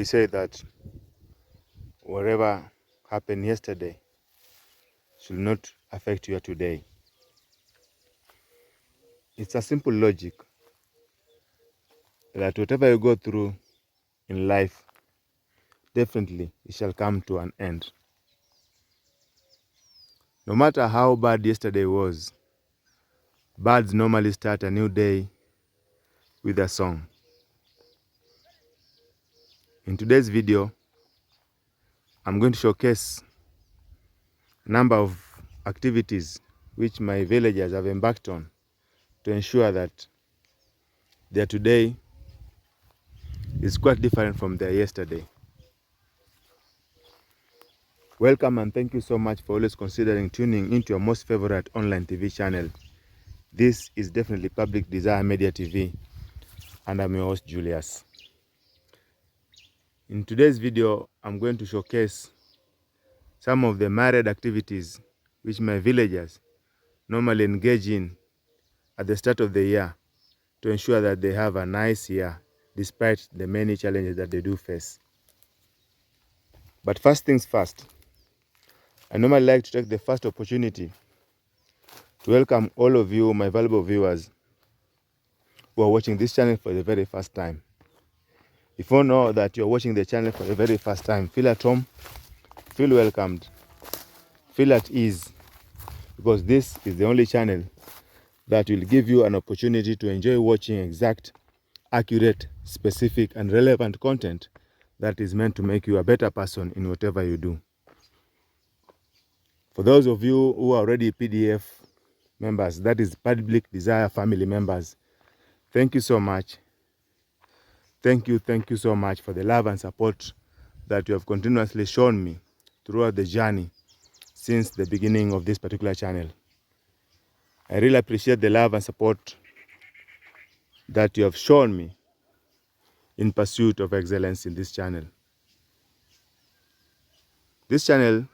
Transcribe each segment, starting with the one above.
They say that whatever happened yesterday should not affect you today. It's a simple logic that whatever you go through in life, definitely it shall come to an end. No matter how bad yesterday was, birds normally start a new day with a song. In today's video, I'm going to showcase a number of activities which my villagers have embarked on to ensure that their today is quite different from their yesterday. Welcome and thank you so much for always considering tuning into your most favorite online TV channel. This is definitely Public Desire Media TV, and I'm your host Julius. In today's video, I'm going to showcase some of the myriad activities which my villagers normally engage in at the start of the year to ensure that they have a nice year despite the many challenges that they do face. But first things first, I normally like to take the first opportunity to welcome all of you, my valuable viewers, who are watching this channel for the very first time. If you know that you're watching the channel for the very first time, feel at home, feel welcomed, feel at ease, because this is the only channel that will give you an opportunity to enjoy watching exact, accurate, specific, and relevant content that is meant to make you a better person in whatever you do. For those of you who are already PDF members, that is Public Desire family members, thank you so much. Thank you so much for the love and support that you have continuously shown me throughout the journey since the beginning of this particular channel. I really appreciate the love and support that you have shown me in pursuit of excellence in this channel. This channel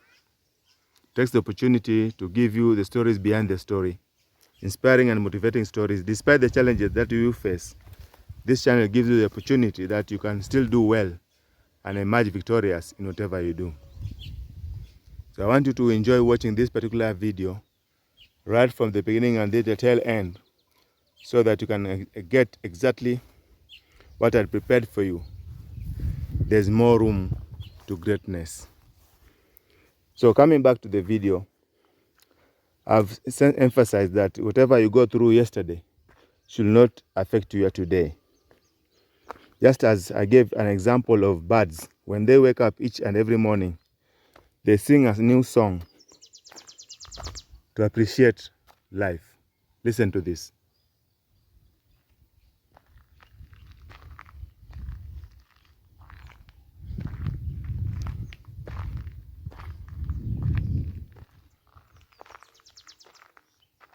takes the opportunity to give you the stories behind the story, inspiring and motivating stories. Despite the challenges that you face, this channel gives you the opportunity that you can still do well and emerge victorious in whatever you do. So I want you to enjoy watching this particular video right from the beginning and the tail end, so that you can get exactly what I prepared for you. There's more room to greatness. So coming back to the video, I've emphasized that whatever you go through yesterday should not affect you today. Just as I gave an example of birds, when they wake up each and every morning, they sing a new song to appreciate life. Listen to this.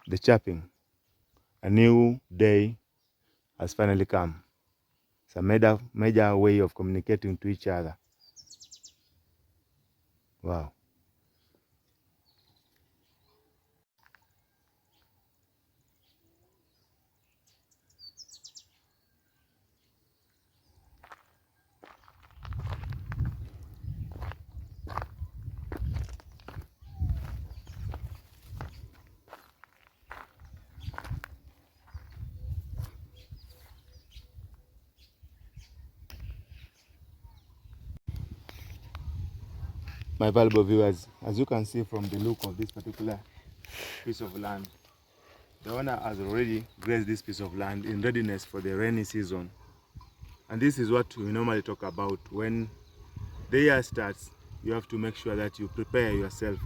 The chirping. A new day has finally come. It's a major way of communicating to each other. Wow. My valuable viewers, as you can see from the look of this particular piece of land, the owner has already grazed this piece of land in readiness for the rainy season. And this is what we normally talk about. When the year starts, you have to make sure that you prepare yourself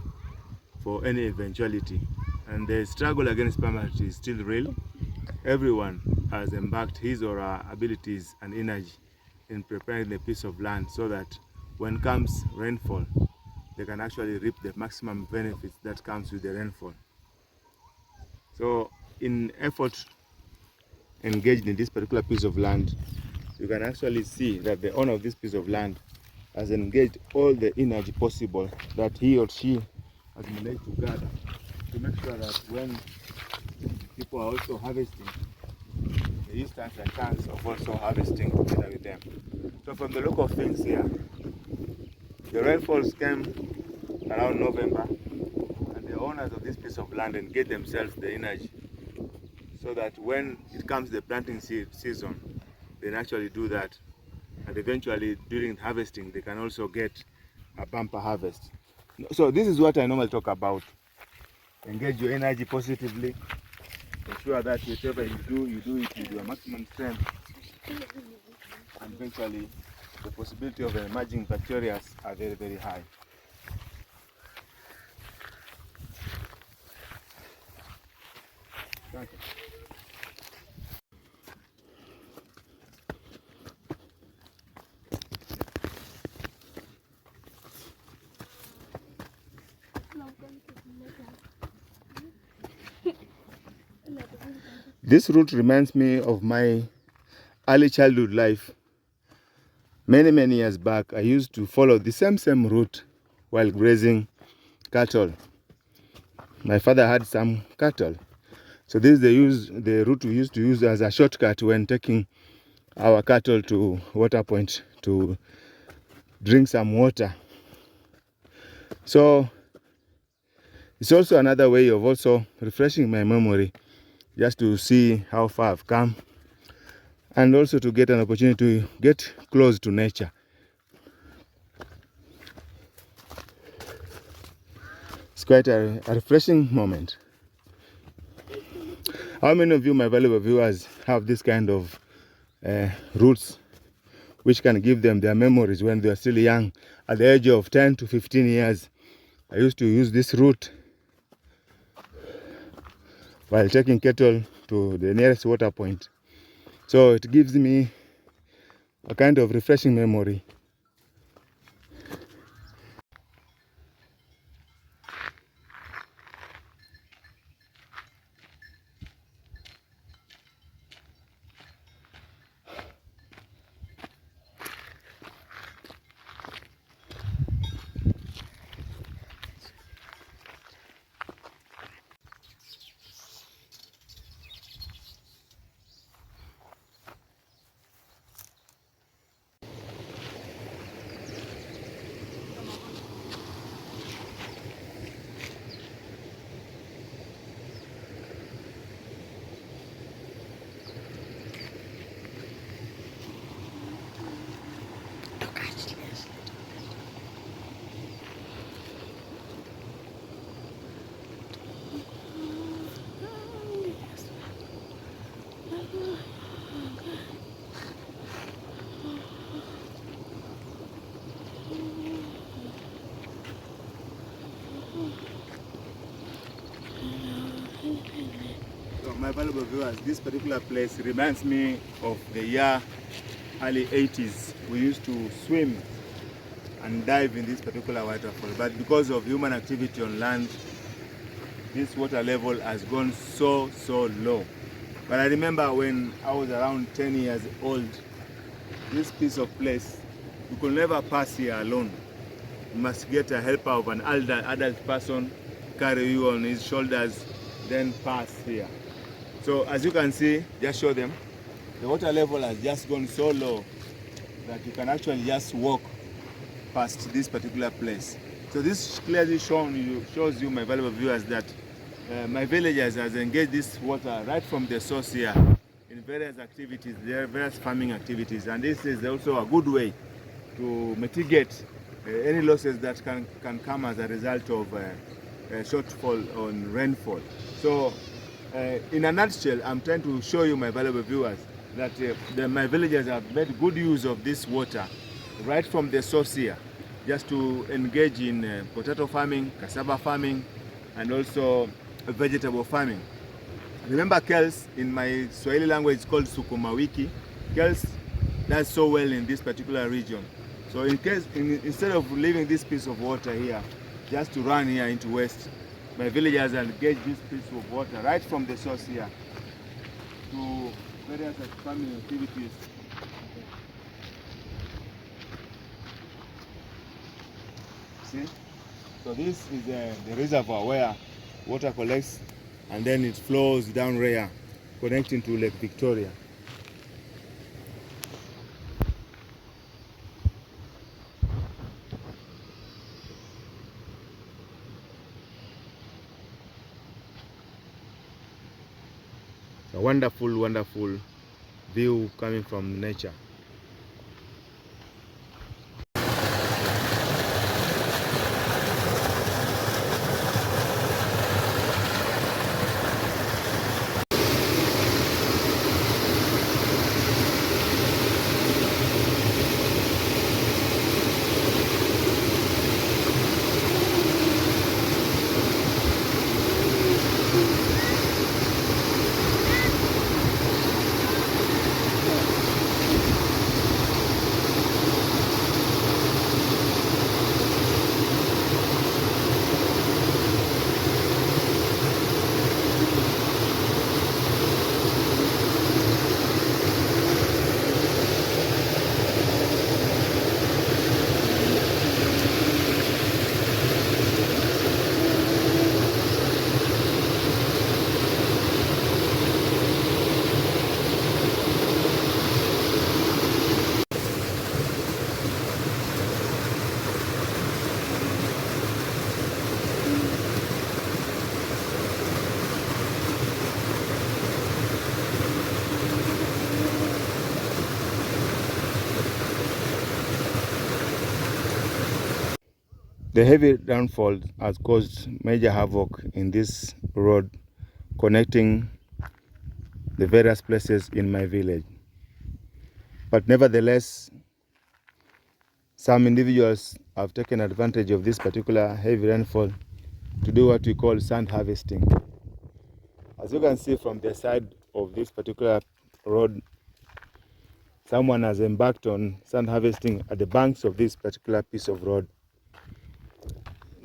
for any eventuality. And the struggle against poverty is still real. Everyone has embarked his or her abilities and energy in preparing the piece of land so that when comes rainfall, they can actually reap the maximum benefits that comes with the rainfall. So in effort engaged in this particular piece of land, you can actually see that the owner of this piece of land has engaged all the energy possible that he or she has managed to gather to make sure that when people are also harvesting, he stands a chance of also harvesting together with them. So from the look of things here, the rainfalls came around November, and the owners of this piece of land engage themselves the energy so that when it comes the planting season, they can actually do that, and eventually during harvesting they can also get a bumper harvest. So this is what I normally talk about. Engage your energy positively. Ensure that whatever you do it with your maximum strength, and eventually the possibility of emerging bacteria are very, very high. Thank you. This route reminds me of my early childhood life. Many years back, I used to follow the same route while grazing cattle. My father had some cattle, so this is the route we used to use as a shortcut when taking our cattle to water point to drink some water. So it's also another way of also refreshing my memory, just to see how far I've come, and also to get an opportunity to get close to nature. It's quite a refreshing moment. How many of you, my valuable viewers, have this kind of routes which can give them their memories when they are still young? At the age of 10 to 15 years, I used to use this route while taking cattle to the nearest water point. So it gives me a kind of refreshing memory. So my valuable viewers, this particular place reminds me of the year early 80s. We used to swim and dive in this particular waterfall, but because of human activity on land, this water level has gone so low. But I remember when I was around 10 years old, this piece of place, you could never pass here alone. You must get a helper of an adult person, carry you on his shoulders, then pass here. So as you can see, just show them, the water level has just gone so low that you can actually just walk past this particular place. So this clearly shows you, my valuable viewers, that my villagers has engaged this water right from the source here in various activities, various farming activities, and this is also a good way to mitigate any losses that can come as a result of a shortfall on rainfall. So in a nutshell, I'm trying to show you, my valuable viewers, that my villagers have made good use of this water right from the source here, just to engage in potato farming, cassava farming, and also vegetable farming. Remember, kales in my Swahili language is called sukuma wiki. Kales does so well in this particular region. So instead of leaving this piece of water here just to run here into waste, my villagers engage this piece of water right from the source here to various farming activities. See? So this is the reservoir where water collects and then it flows down here, connecting to Lake Victoria. A wonderful, wonderful view coming from nature. The heavy downfall has caused major havoc in this road connecting the various places in my village. But nevertheless, some individuals have taken advantage of this particular heavy rainfall to do what we call sand harvesting. As you can see from the side of this particular road, someone has embarked on sand harvesting at the banks of this particular piece of road.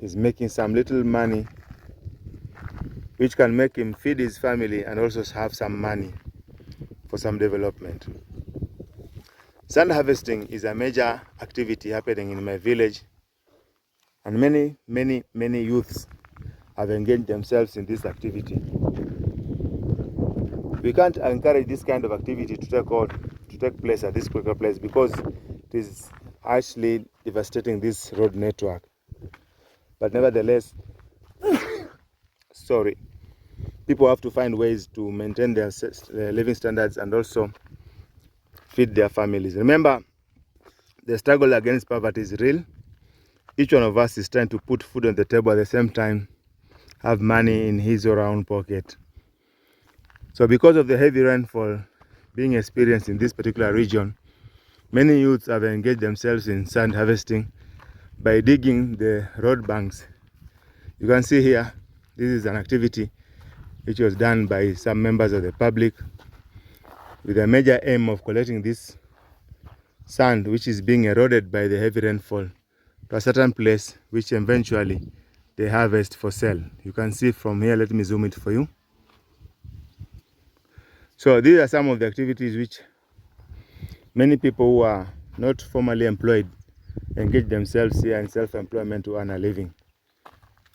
He's making some little money which can make him feed his family and also have some money for some development. Sand harvesting is a major activity happening in my village, and many youths have engaged themselves in this activity. We can't encourage this kind of activity to take place at this particular place because it is actually devastating this road network. But nevertheless, people have to find ways to maintain their living standards and also feed their families. Remember, the struggle against poverty is real. Each one of us is trying to put food on the table at the same time, have money in his or her own pocket. So because of the heavy rainfall being experienced in this particular region, many youths have engaged themselves in sand harvesting by digging the road banks. You can see here, this is an activity which was done by some members of the public with a major aim of collecting this sand which is being eroded by the heavy rainfall to a certain place which eventually they harvest for sale. You can see from here, let me zoom it for you. So these are some of the activities which many people who are not formally employed engage themselves here in self-employment to earn a living.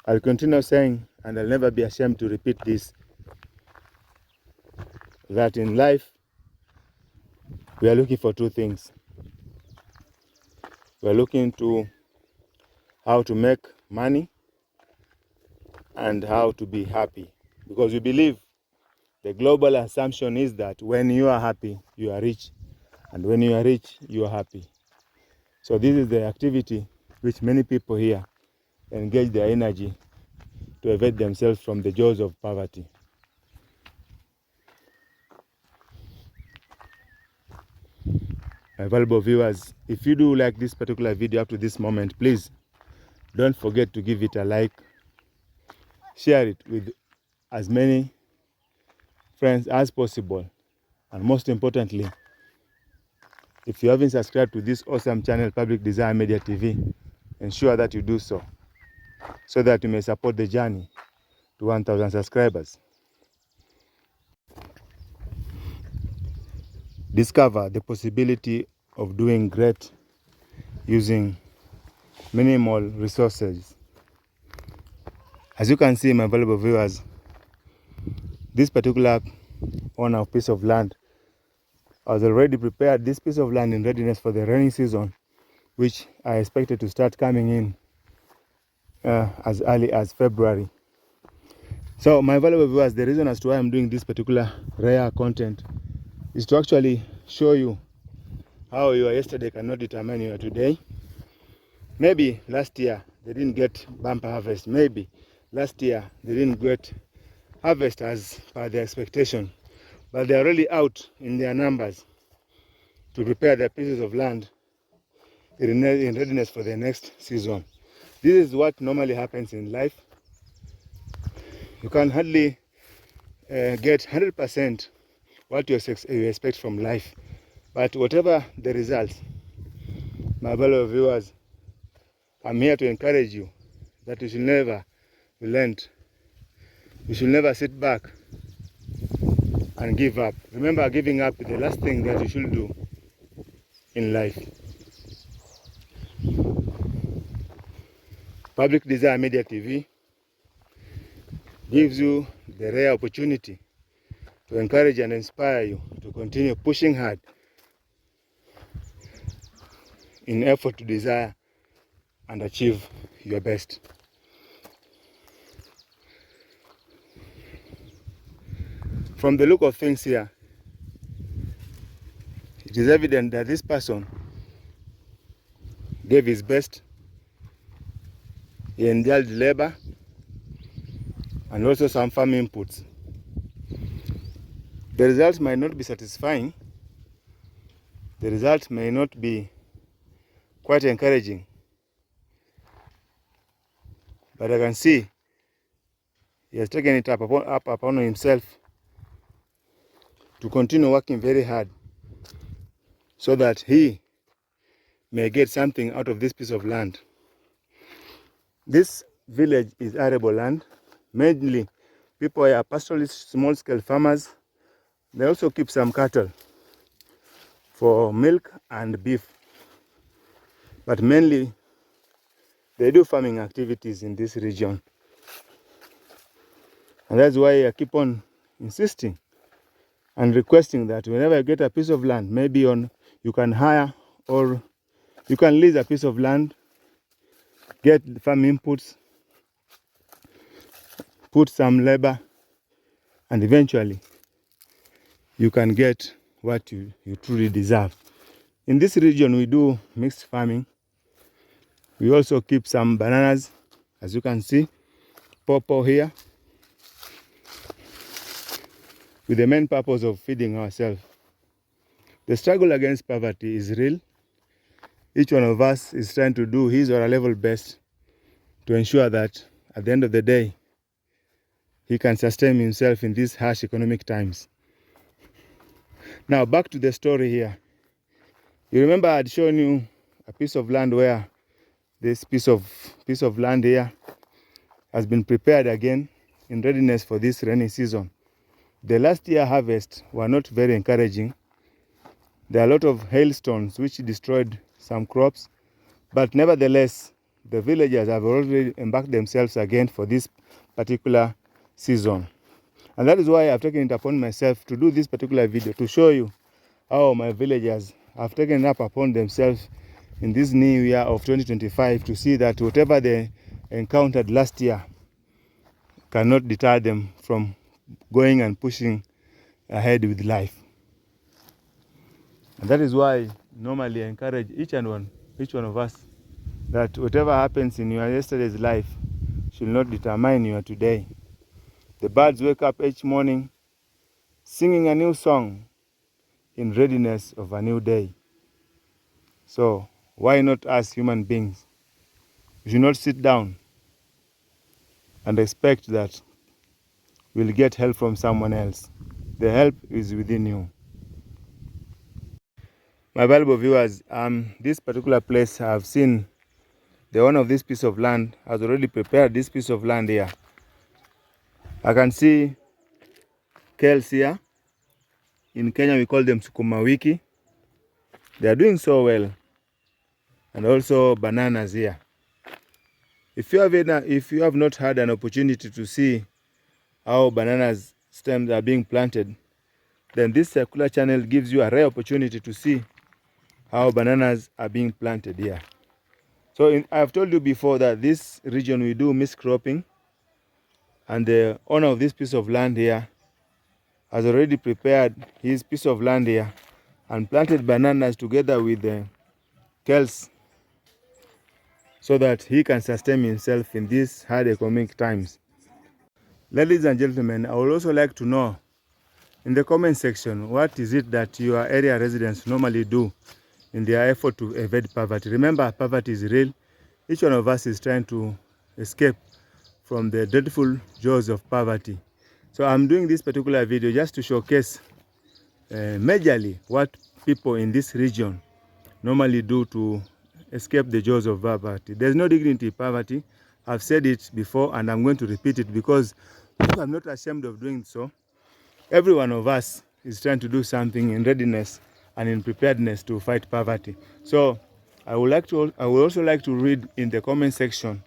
I'll continue saying, and I'll never be ashamed to repeat this, that in life we are looking for two things. We are looking to how to make money and how to be happy, because we believe the global assumption is that when you are happy, you are rich, and when you are rich, you are happy. So this is the activity which many people here engage their energy to evade themselves from the jaws of poverty. My valuable viewers, if you do like this particular video up to this moment, please don't forget to give it a like, share it with as many friends as possible, and most importantly, if you haven't subscribed to this awesome channel, Public Desire Media TV, ensure that you do so that you may support the journey to 1,000 subscribers. Discover the possibility of doing great using minimal resources. As you can see, my valuable viewers, this particular owner of piece of land has already prepared this piece of land in readiness for the rainy season, which I expected to start coming in as early as February. So my valuable viewers, the reason as to why I'm doing this particular rare content is to actually show you how your yesterday cannot determine your today. Maybe last year they didn't get bumper harvest. Maybe last year they didn't get harvest as per their expectation, but they are already out in their numbers to prepare their pieces of land in readiness for the next season. This is what normally happens in life. You can hardly get 100% what you expect from life, but whatever the results, my fellow viewers, I'm here to encourage you that you should never relent. You should never sit back and give up. Remember, giving up is the last thing that you should do in life. Public Desire Media TV gives you the rare opportunity to encourage and inspire you to continue pushing hard in effort to desire and achieve your best. From the look of things here, it is evident that this person gave his best. He indulged labor and also some farm inputs. The results might not be satisfying. The results may not be quite encouraging. But I can see he has taken it up upon himself to continue working very hard so that he may get something out of this piece of land. This village is arable land. Mainly people are pastoralists, small-scale farmers. They also keep some cattle for milk and beef. But mainly they do farming activities in this region. And that's why I keep on insisting and requesting that whenever you get a piece of land, maybe you can hire or you can lease a piece of land, get farm inputs, put some labor, and eventually you can get what you truly deserve. In this region, we do mixed farming. We also keep some bananas, as you can see, pawpaw here, with the main purpose of feeding ourselves. The struggle against poverty is real. Each one of us is trying to do his or her level best to ensure that at the end of the day, he can sustain himself in these harsh economic times. Now back to the story here. You remember I had shown you a piece of land where this piece of land here has been prepared again in readiness for this rainy season. The last year harvest were not very encouraging. There are a lot of hailstones which destroyed some crops, but nevertheless, the villagers have already embarked themselves again for this particular season. And that is why I've taken it upon myself to do this particular video, to show you how my villagers have taken it up upon themselves in this new year of 2025 to see that whatever they encountered last year cannot deter them from going and pushing ahead with life. And that is why normally I encourage each one of us that whatever happens in your yesterday's life should not determine your today. The birds wake up each morning singing a new song in readiness of a new day. So why not us human beings? We should not sit down and expect that we'll get help from someone else. The help is within you. My valuable viewers, this particular place I've seen the owner of this piece of land has already prepared this piece of land here. I can see kales here. In Kenya we call them sukuma wiki. They are doing so well. And also bananas here. If you have not had an opportunity to see how bananas stems are being planted, then this circular channel gives you a rare opportunity to see how bananas are being planted here. So I've told you before that this region we do mixed cropping. and the owner of this piece of land here has already prepared his piece of land here and planted bananas together with the kales so that he can sustain himself in these hard economic times. Ladies and gentlemen, I would also like to know in the comment section, what is it that your area residents normally do in their effort to evade poverty? Remember, poverty is real. Each one of us is trying to escape from the dreadful jaws of poverty. So I'm doing this particular video just to showcase majorly what people in this region normally do to escape the jaws of poverty. There's no dignity in poverty. I've said it before and I'm going to repeat it because I'm not ashamed of doing so. Every one of us is trying to do something in readiness and in preparedness to fight poverty. So I would also like to read in the comment section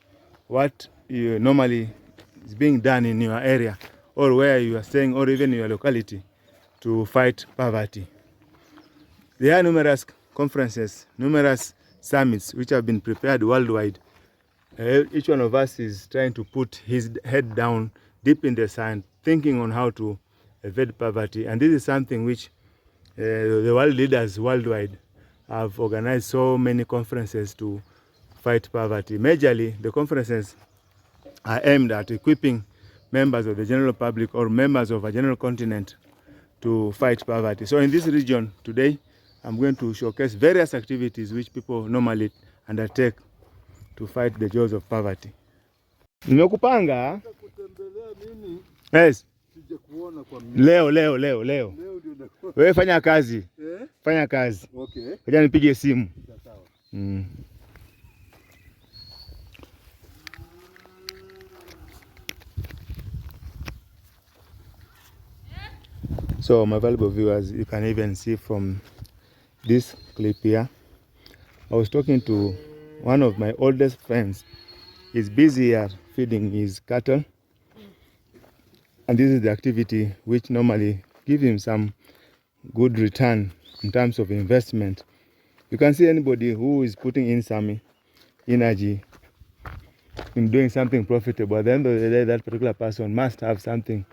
what normally is being done in your area or where you are staying or even your locality to fight poverty. There are numerous conferences, numerous summits which have been prepared worldwide. Each one of us is trying to put his head down deep in the sand, thinking on how to evade poverty. And this is something which the world leaders worldwide have organized so many conferences to fight poverty. Majorly, the conferences are aimed at equipping members of the general public or members of a general continent to fight poverty. So in this region today, I'm going to showcase various activities which people normally undertake to fight the jaws of poverty. Nimekupanga? Yes. Leo. Wewe fanya kazi. Fanya kazi. Okay. Ngoja nipige simu. Sawa. So my valuable viewers, you can even see from this clip here, I was talking to one of my oldest friends. He's busy here feeding his cattle. And this is the activity which normally gives him some good return in terms of investment. You can see anybody who is putting in some energy in doing something profitable. At the end of the day, that particular person must have something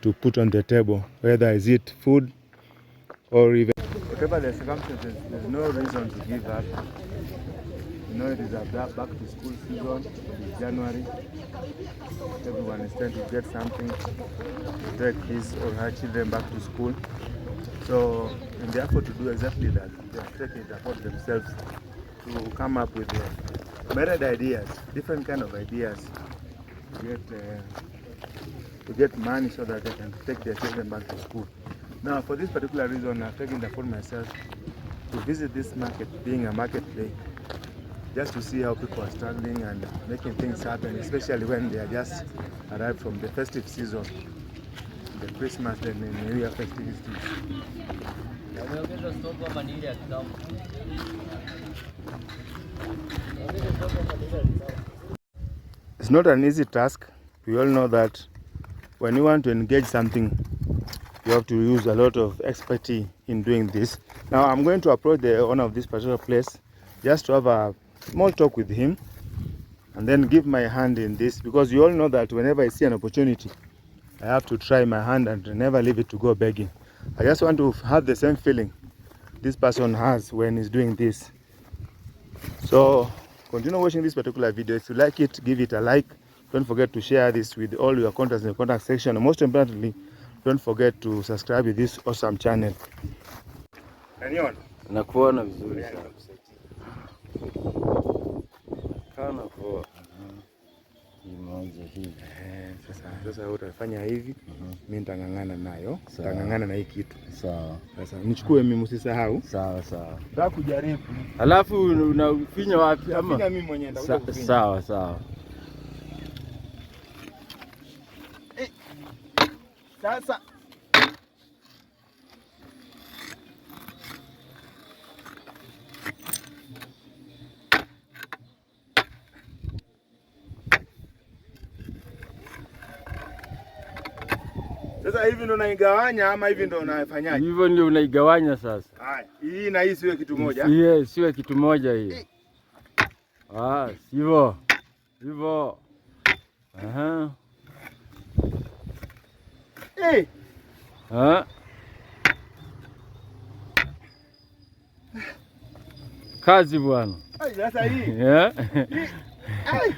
to put on the table, whether is it food or even whatever the circumstances. There's no reason to give up. You know, it is a back to school season. It's January. Everyone is trying to get something to take his or her children back to school. So in the effort to do exactly that, they are taking it upon themselves to come up with myriad ideas, different kind of ideas to get money so that they can take their children back to school. Now, for this particular reason, I've taken it upon myself to visit this market, being a market day, just to see how people are struggling and making things happen, especially when they are just arrived from the festive season, the Christmas and the New Year festivities. It's not an easy task. We all know that when you want to engage something, you have to use a lot of expertise in doing this. Now I'm going to approach the owner of this particular place just to have a small talk with him and then give my hand in this, because you all know that whenever I see an opportunity, I have to try my hand and never leave it to go begging. I just want to have the same feeling this person has when he's doing this. So continue watching this particular video. If you like it, give it a like. Don't forget to share this with all your contacts in the contact section. And most importantly, don't forget to subscribe to this awesome channel. Nakuona vizuri sana. Kana kwa moja hivi. Sasa utafanya hivi, mimi nitangangana nayo. Nitangangana na hii kitu. Sawa. Sasa nichukue mimi, usisahau. Sawa. Nataka kujaribu. Alafu unafinya wapi ama? Nafinya mimi mwenyewe ndio kufinya. Sawa. Sasa hivi ndo unaigawanya ama hivi ndo unafanyaje? Hivyo ndio unaigawanya sasa. Haya, hii na hii siwe kitu moja. Siwe kitu moja hii. Sivyo. Aha. Hey. Kazi bwana. Sasa hii. Yeah. Ay.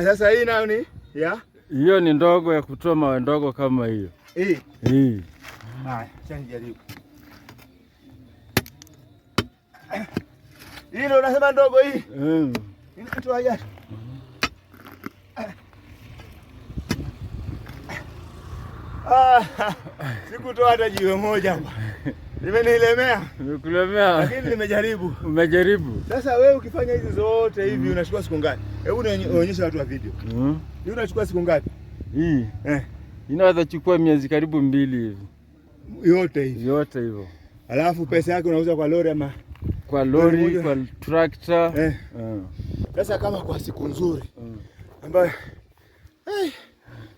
Sasa hii nayo ni hiyo ni ndogo ya kutoa mawe ndogo kama hiyo. Hii. Acha nijaribu. Hii ndio unasema ndogo hii? Inatoa ya. Sikutoa hata jiwe moja hapa. Nimenilemea. Nimekulemea. Lakini nimejaribu. Umejaribu. Sasa wewe ukifanya hizi zote hivi unachukua siku ngapi? Hebu nionyeshe watu wa video. Hii unachukua siku ngapi? Hii. Inaweza chukua miezi karibu 2 hivi. Yote hivi. Yote hivyo. Alafu pesa yake unauza kwa lori ama kwa lori, kwa tractor. Sasa kama kwa siku nzuri. Ambayo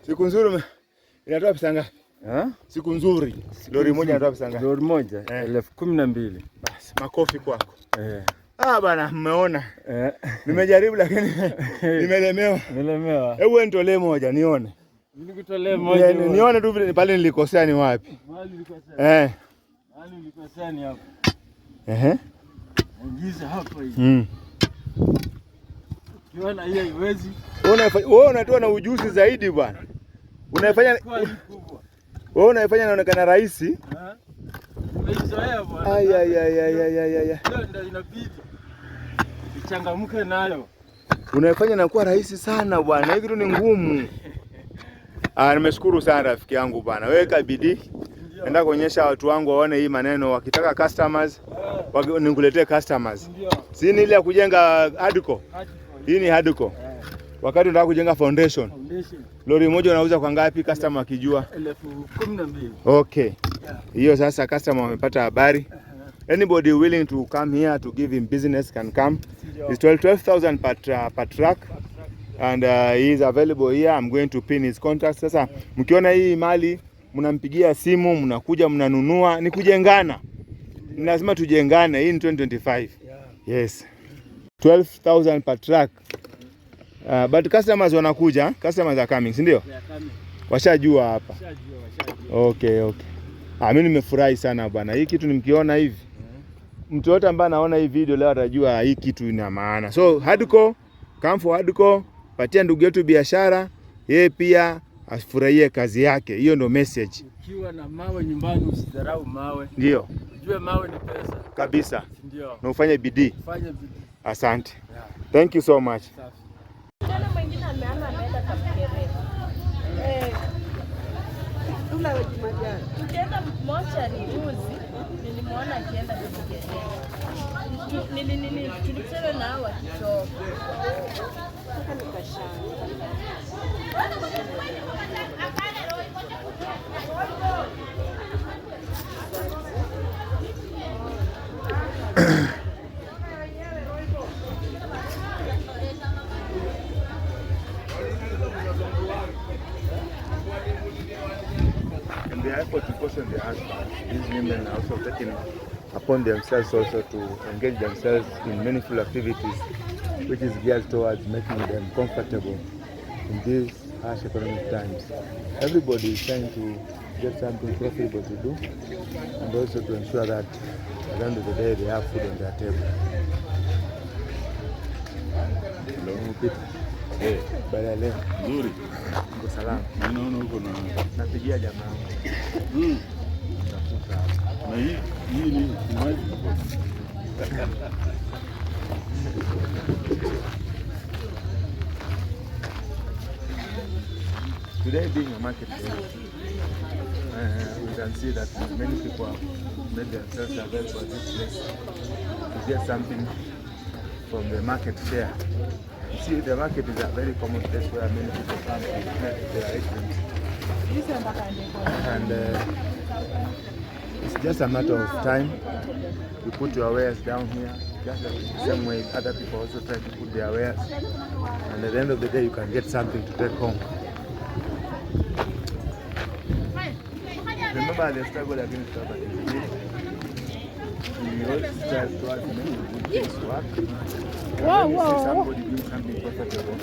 siku nzuri inatoa pesa ngapi? Siku nzuri. Lori moja inatoa pesa ngapi? Lori moja 12,000. Basi makofi kwako. Bana mmeona. Nimejaribu lakini nimelemewa. Nimelemewa. Hebu nitolee moja nione. Nikutolee moja. Nione tu vile pale nilikosea ni wapi. Mahali nilikosea. Mahali nilikosea ni hapo. Ingiza hapo hivi. Ukiona hiyo haiwezi. Wewe unatoa na ujuzi zaidi bwana. Unaifanya wewe unaifanya inaonekana rahisi. Umeizoea bwana. Ay. Ndio inabidi. Changamke nayo. Unaifanya inakuwa rahisi sana bwana. Hii kitu ni ngumu. Nimeshukuru sana rafiki yangu bwana. Weka bidii. Enda kuonyesha watu wangu waone hii maneno, wakitaka customers, nikuletee customers. Si ni ile ya kujenga hardcore. Hii ni hardcore. Wakati unataka kujenga foundation. Lori moja unauza kwa ngapi customer akijua? 12,000. Okay. Hiyo sasa customer wamepata habari. Anybody willing to come here to give him business can come. It's 12,000 per truck. And he is available here. I'm going to pin his contact. Sasa mkiona hii mali mnampigia simu, mnakuja mnanunua, ni kujengana. Ni lazima tujengane. Hii ni 2025. Yes. 12,000 per truck. But customers wanakuja, customers are coming, si ndio? Washajua hapa. Okay. Mimi nimefurahi sana bwana. Hii kitu nimkiona hivi. Mtu yote ambaye anaona hii video leo atajua hii kitu ina maana. So hardcore, come for hardcore, patia ndugu yetu biashara, yeye pia afurahie kazi yake. Hiyo ndio message. Ukiwa na mawe nyumbani usidharau mawe. Ndio. Ujue mawe ni pesa. Kabisa. Ndio. Na ufanye bidii. Fanya bidii. Asante. Thank you so much. Jana mwingine ameenda Kapkere. Tukienda mochari juzi, nilimwona akienda Kapkere. Tulichelewa na hao wakichoka. Sasa nikashanga. In the effort to caution the husbands, these women are also taking upon themselves also to engage themselves in meaningful activities, which is geared towards making them comfortable in these harsh economic times. Everybody is trying to get something profitable to do, and also to ensure that at the end of the day they have food on their table. Baada ya leo nzuri, uko salama? Naona uko na napigia jamaa. Na hii ni maji. Today being a market day, we can see that many people have made themselves available at this place to get something from the market fair. You see, the market is a very common place where many people come to make their items. And it's just a matter of time. You put your wares down here, just the same way other people also try to put their wares. And at the end of the day, you can get something to take home. Remember the struggle against poverty. We always try to ask things work. Whoa, When you see whoa, whoa. somebody doing something profitable,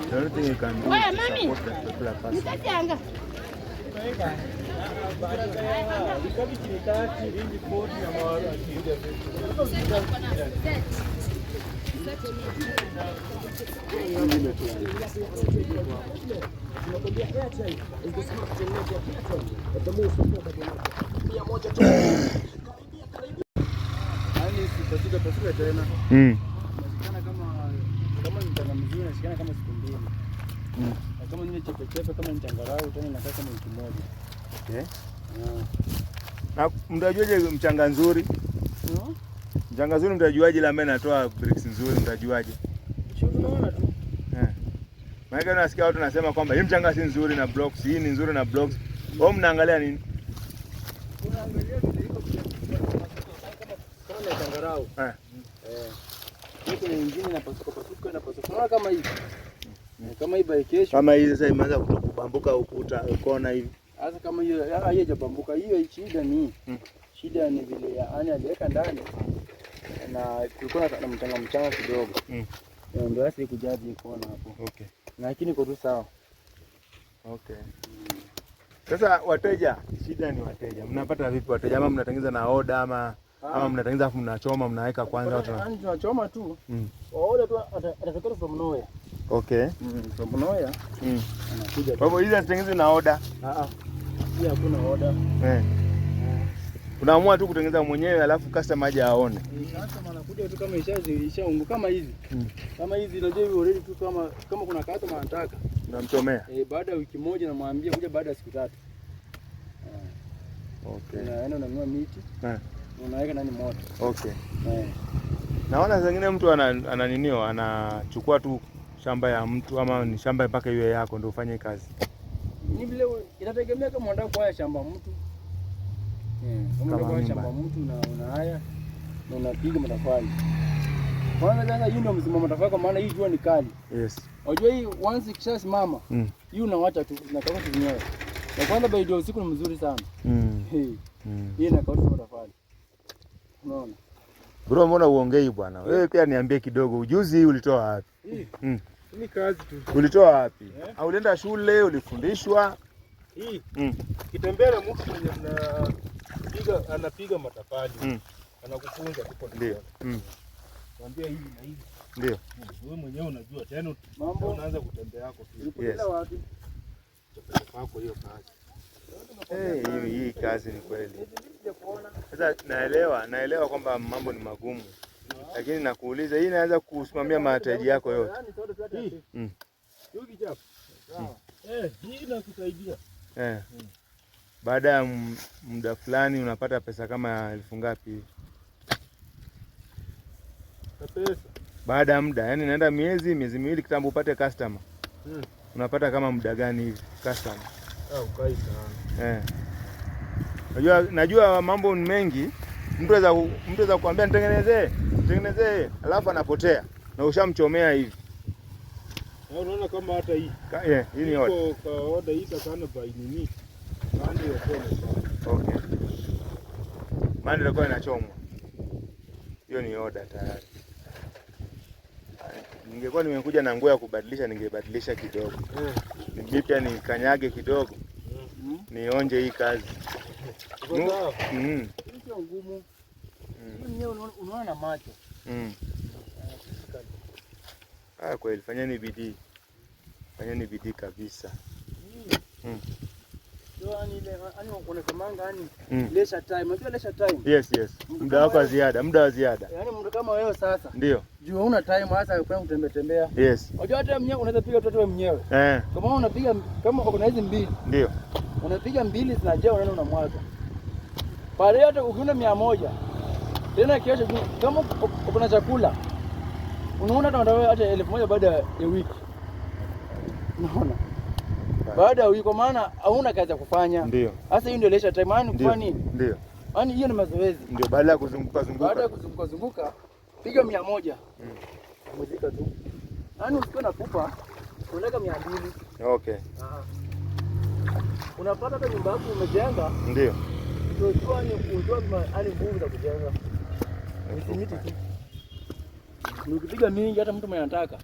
the only thing you can do is to support that particular person. Kama mchanga mzuri nashikana kama siku mbili. Kama ni chepe kama ni changarau tena inakaa kama wiki moja. Okay. Na mtajuaje mchanga nzuri? Mchanga nzuri mtajuaje la mimi natoa bricks nzuri mtajuaje? Unaona tu. Maana nasikia watu nasema kwamba hii mchanga si nzuri na blocks, hii ni nzuri na blocks. Wao mnaangalia nini? Unaangalia vile iko kama changarau. Huko nyingine inapasuka kama hivi. Kama hii by kesho. Kama hii sasa imeanza kubambuka ukuta kona hivi. Sasa kama hiyo haijabambuka hiyo shida ni vile yani aliweka ndani na kulikuwa na mchanga kidogo. Ndio hasa ikujaji kona hapo. Okay. Lakini kwa tu sawa. Okay. Sasa wateja, shida ni wateja. Mnapata vipi wateja? Ama mnatengeneza na order ama mnatengeneza afu mnachoma mnaweka kwanza watu? Yaani tunachoma tu. Order tu atatoka from nowhere. Okay. From nowhere. Anakuja. Kwa hivyo hizi zitengenezwe na order. Hii hakuna order. Unaamua tu kutengeneza mwenyewe alafu customer aje aone. Customer anakuja tu kama ishaungu kama hizi. Kama hizi unajua hivi already tu kama kuna customer anataka. Unamchomea. Baada ya wiki moja namwambia kuja baada ya siku 3. Okay. Unaenda unanunua miti. Unaweka ndani moto. Okay. Naona zingine mtu anachukua tu shamba ya mtu ama ni shamba mpaka iwe yako ndio ufanye kazi. Ni vile inategemea kama unataka kwa shamba mtu. Kama unataka shamba mtu na unahaya na unapiga matofali. Kwanza sasa hiyo ndio msimamo matofali kwa maana hii jua ni kali. Yes. Unajua hii once ikishasimama, hii unawacha tu zinakauka zenyewe. Na kwanza by usiku ni mzuri sana. Hii inakauka matofali. Unaona? Bro, mbona uongei bwana? Wewe pia niambie kidogo, ujuzi hii ulitoa wapi? Ni kazi tu. Ulitoa wapi? Au ulienda shule, ulifundishwa? Hii. Kitembea na mtu mwenye anapiga matofali. Anakufunza tu. Ndio. Mwambie hivi na hivi. Ndio. Wewe mwenyewe unajua tena mambo unaanza kutembea yako tu. Yes. Wapi? Chakula yako hiyo kazi. Hii kazi ni kweli. Sasa naelewa kwamba mambo ni magumu. Lakini nakuuliza hii inaweza kusimamia mahitaji yako yote. Hii inakusaidia. Baada ya muda fulani unapata pesa kama 1000 ngapi hivi? Pesa. Baada ya muda, yani naenda miezi miwili kitambo upate customer. Unapata kama muda gani hivi customer? Ukai sana. Najua mambo ni mengi. Mtu anaweza kuambia nitengenezee, alafu anapotea na ushamchomea hivi. Unaona kama hata hii. Hii ni order. Iko kwa order hii sana by nini? Mande yako sana. Okay. Mande yako inachomwa. Hiyo ni order tayari. Ningekuwa nimekuja na nguo ya kubadilisha ningebadilisha kidogo. Mimi pia nikanyage kidogo. Nionje hii kazi. Sawa. Sio ngumu. Mwenyewe unaona na macho. Kweli fanyeni bidii. Fanyeni bidii kabisa. Ndio ani unasemanga leisure time. Unajua leisure time? Yes. Muda wako wa ziada. Yaani mtu kama wewe sasa. Ndio. Jua una time hasa kwenda tembea. Yes. Unajua hata mwenyewe unaweza piga mtoto wewe mwenyewe. Kama unapiga kama uko na hizi mbili. Ndio. Unapiga mbili zinajaa unaenda unamwaga. Pale hata ukiona 100. Tena kesho kama uko na chakula. Unaona hata 1000 baada ya wiki. Unaona? Baada ya wiki kwa maana hauna kazi ya kufanya. Ndio. Sasa hiyo ndio leisure time yani kufanya nini? Ndio. Yaani hiyo ni mazoezi. Ndio baada ya kuzunguka. Baada ya kuzunguka piga 100. Muzika tu. Yaani usikiwa na pupa unaweka 200. Okay. unapata hata nyumba yako umejenga, Ndio. unajua ni hali nguvu za kujenga. Ni simiti tu. Ukipiga mingi hata mtu mwenye anataka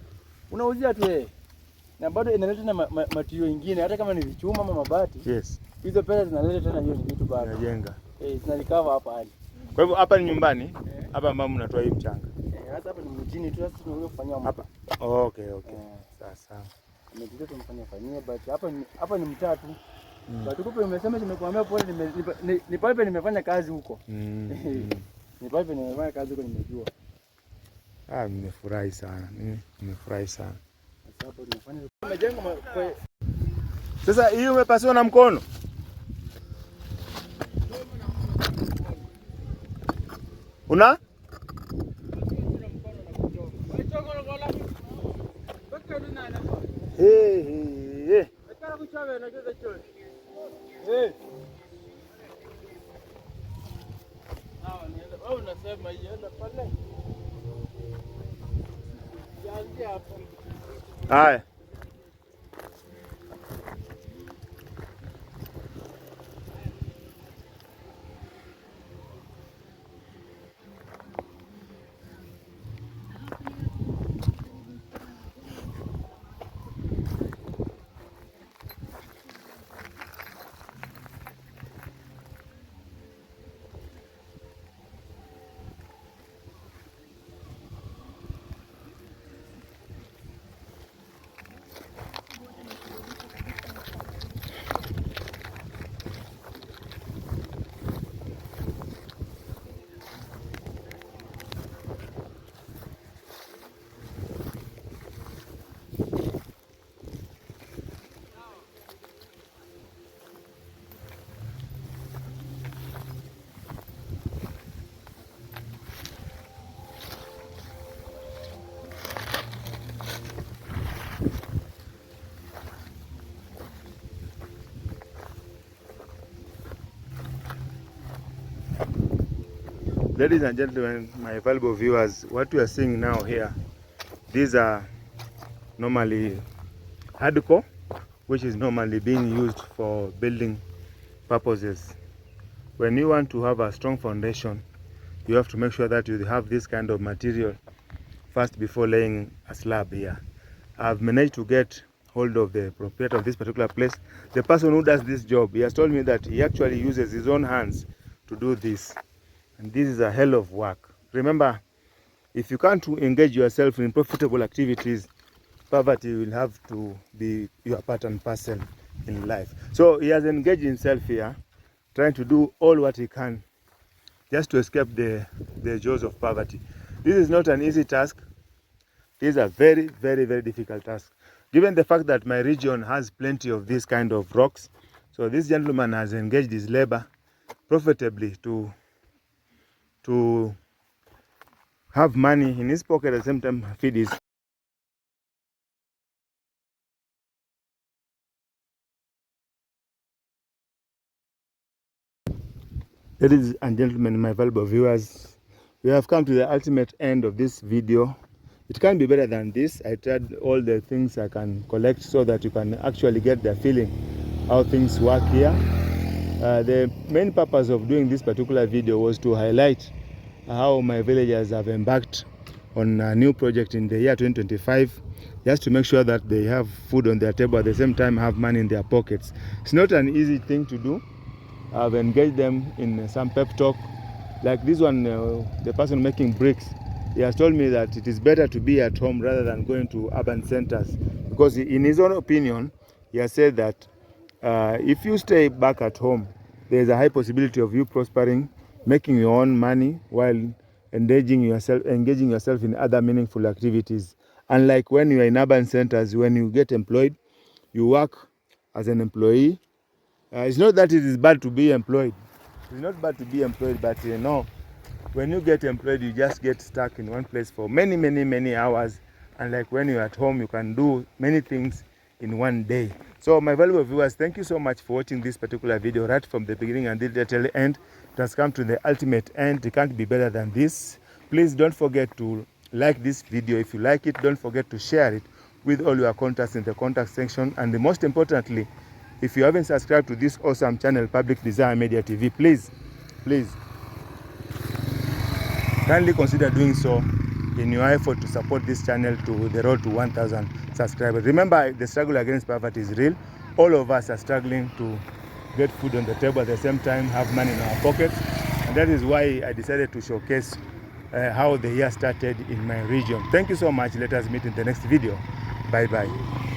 unauzia tu yeye. Na bado inaleta na matio ingine hata kama ni vichuma ama mabati. Yes. Hizo pesa zinaleta tena hiyo ni vitu bado. Inajenga. Zinarecover hapa hali. Kwa hivyo hapa ni nyumbani, hapa ambao mnatoa hii mchanga. Hata hapa ni mjini tu, sasa tunakuja kufanyia hapa. Okay. Sasa. Ndio tumfanyia but hapa ni mtaa tu. But huko umesema nimekuambia pole ni pale nimefanya kazi huko. Ni pale nimefanya kazi huko nimejua. Nimefurahi sana. Nimefurahi sana. Sasa hapo tunafanya tumejenga sasa hii umepasiwa na mkono. Una? Hey. Haya. Ladies and gentlemen, my valuable viewers, what we are seeing now here, these are normally hardcore, which is normally being used for building purposes. When you want to have a strong foundation, you have to make sure that you have this kind of material first before laying a slab here. I've managed to get hold of the proprietor of this particular place. The person who does this job, he has told me that he actually uses his own hands to do this. And this is a hell of work. Remember, if you can't engage yourself in profitable activities, poverty will have to be your part and parcel in life. So he has engaged himself here, trying to do all what he can just to escape the jaws of poverty. This is not an easy task. It is a very, very, very difficult task. Given the fact that my region has plenty of these kind of rocks, so this gentleman has engaged his labor profitably to have money in his pocket at the same time feed his. Ladies and gentlemen, my valuable viewers, we have come to the ultimate end of this video. It can't be better than this. I tried all the things I can collect so that you can actually get the feeling how things work here. The main purpose of doing this particular video was to highlight how my villagers have embarked on a new project in the year 2025, just to make sure that they have food on their table at the same time have money in their pockets. It's not an easy thing to do. I've engaged them in some pep talk. Like this one, the person making bricks, he has told me that it is better to be at home rather than going to urban centers, because in his own opinion, he has said that if you stay back at home, there is a high possibility of you prospering, making your own money while engaging yourself in other meaningful activities. Unlike when you are in urban centers, when you get employed, you work as an employee. It's not that it is bad to be employed. It's not bad to be employed, but when you get employed, you just get stuck in one place for many, many, many hours. And like when you're at home, you can do many things in one day. So my valuable viewers, thank you so much for watching this particular video right from the beginning until the end. It has come to the ultimate end. It can't be better than this. Please don't forget to like this video. If you like it, don't forget to share it with all your contacts in the contact section. And most importantly, If you haven't subscribed to this awesome channel, Public Desire Media TV, please kindly consider doing so in your effort to support this channel to the road to 1,000 subscribers. Remember, the struggle against poverty is real. All of us are struggling to get food on the table, at the same time have money in our pockets, and that is why I decided to showcase how the year started in my region. Thank you so much. Let us meet in the next video. Bye bye.